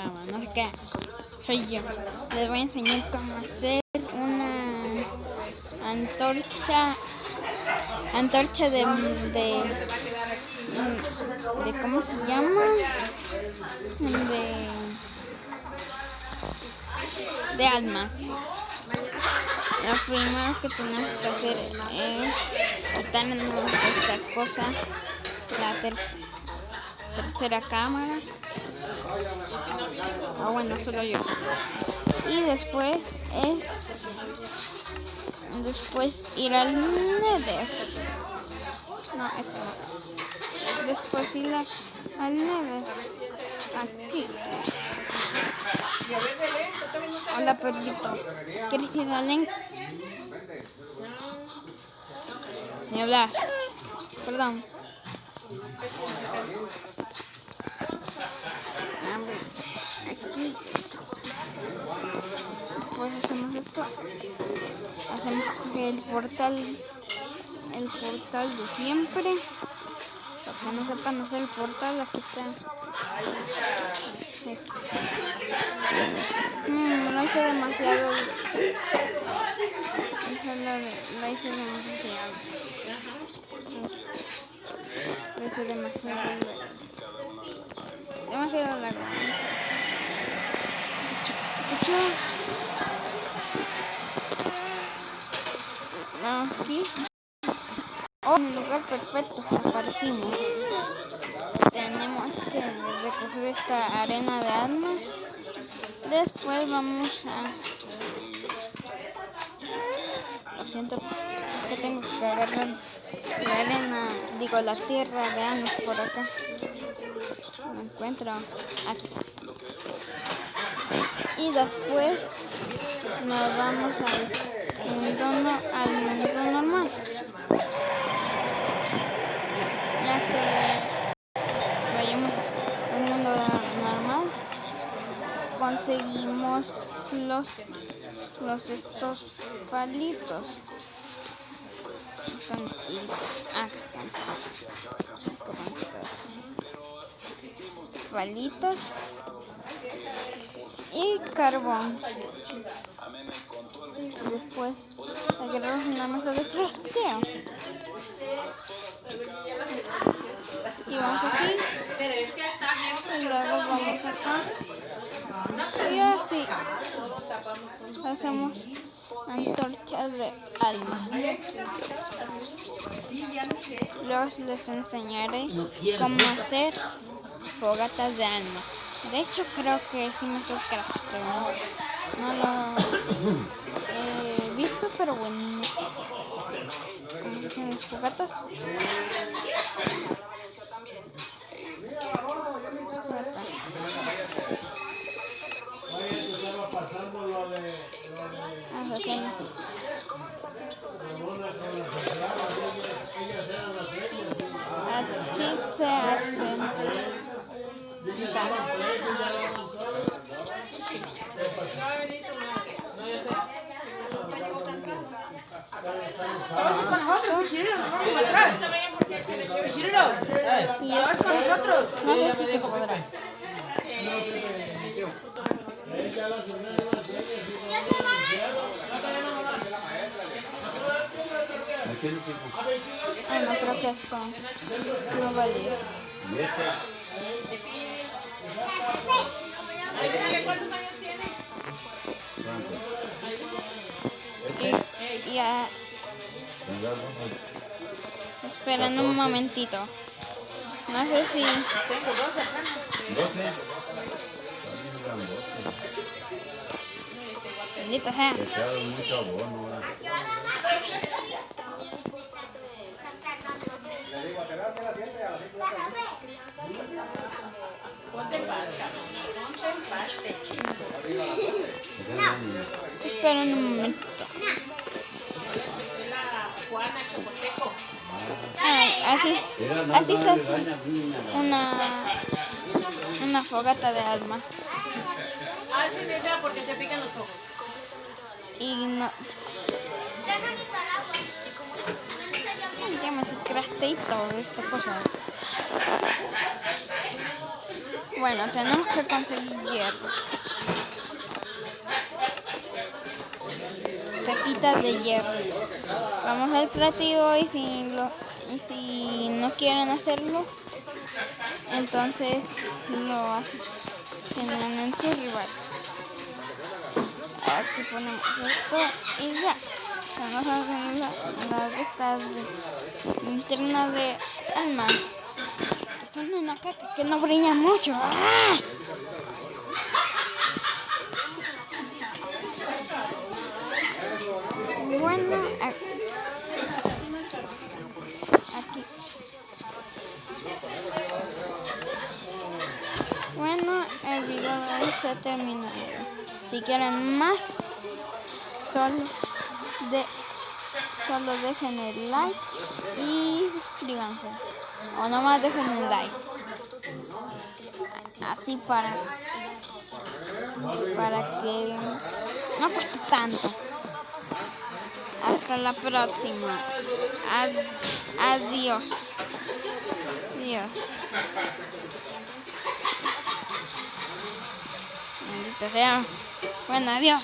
no sé qué. Soy yo. Les voy a enseñar cómo hacer una antorcha de ¿cómo se llama? De alma. Lo primero que tenemos que hacer es quitarnos esta cosa, la tercera cámara. Bueno, solo yo. Y después ir al Nether. No, esto no. Después ir al Nether. Aquí. Hola, perrito. ¿Quieres ir al link? Ni hablar. Perdón. Aquí. Después hacemos esto. Hacemos el portal de siempre. Para que no sepan hacer el portal, aquí está. No hice demasiado. La hice demasiado. Demasiado largo. Aquí. Un lugar perfecto, aparecimos. Tenemos que recoger esta arena de almas. Después vamos a... Lo siento, que tengo que agarrar la arena, la tierra de almas por acá. No encuentro. Aquí. Y después nos vamos al mundo normal. Ya que vayamos al mundo normal, conseguimos estos palitos. Están palitos y carbón. Después agregamos una mesa de crosteo. Y vamos aquí. Y luego vamos acá. Y así hacemos antorchas de alma. Luego les enseñaré cómo hacer fogatas de alma. De hecho, creo que sí me suscribo, pero no lo he visto, pero bueno. ¿Cómo hacen las fogatas? Así se hacen. Vamos con nosotros, Chirilo, nos vamos atrás. Chirilo, vamos con nosotros. No sé si se podrá. No creo que esto no valía. ¿Cuántos años tiene? Esperen un momentito. No sé si... Tengo 12 apenas. 12. Bendito sea. Te queda mucho abono. Ponte en paz, cabrón. Ponte en paz, te chingo. Esperen un momento. La Juana Chocoteco. Así se hace una fogata de alma. Así desea porque se pican los ojos. Y no... Ya me crafté y todo esta cosa. Bueno, tenemos que conseguir hierro. Pepitas de hierro. Vamos al creativo y si no quieren hacerlo, entonces lo hacen en su rival. Aquí ponemos esto y ya. Vamos a hacer las estas linternas de alma. Son una caca que no brilla mucho. ¡Ah! Bueno, aquí. Bueno, el video de hoy se ha terminado. Si quieren más, solo dejen el like y suscríbanse. O nomás dejen un like. Así para que no cueste tanto. Hasta la próxima. Adiós. Adiós. Maldito sea. Bueno, adiós.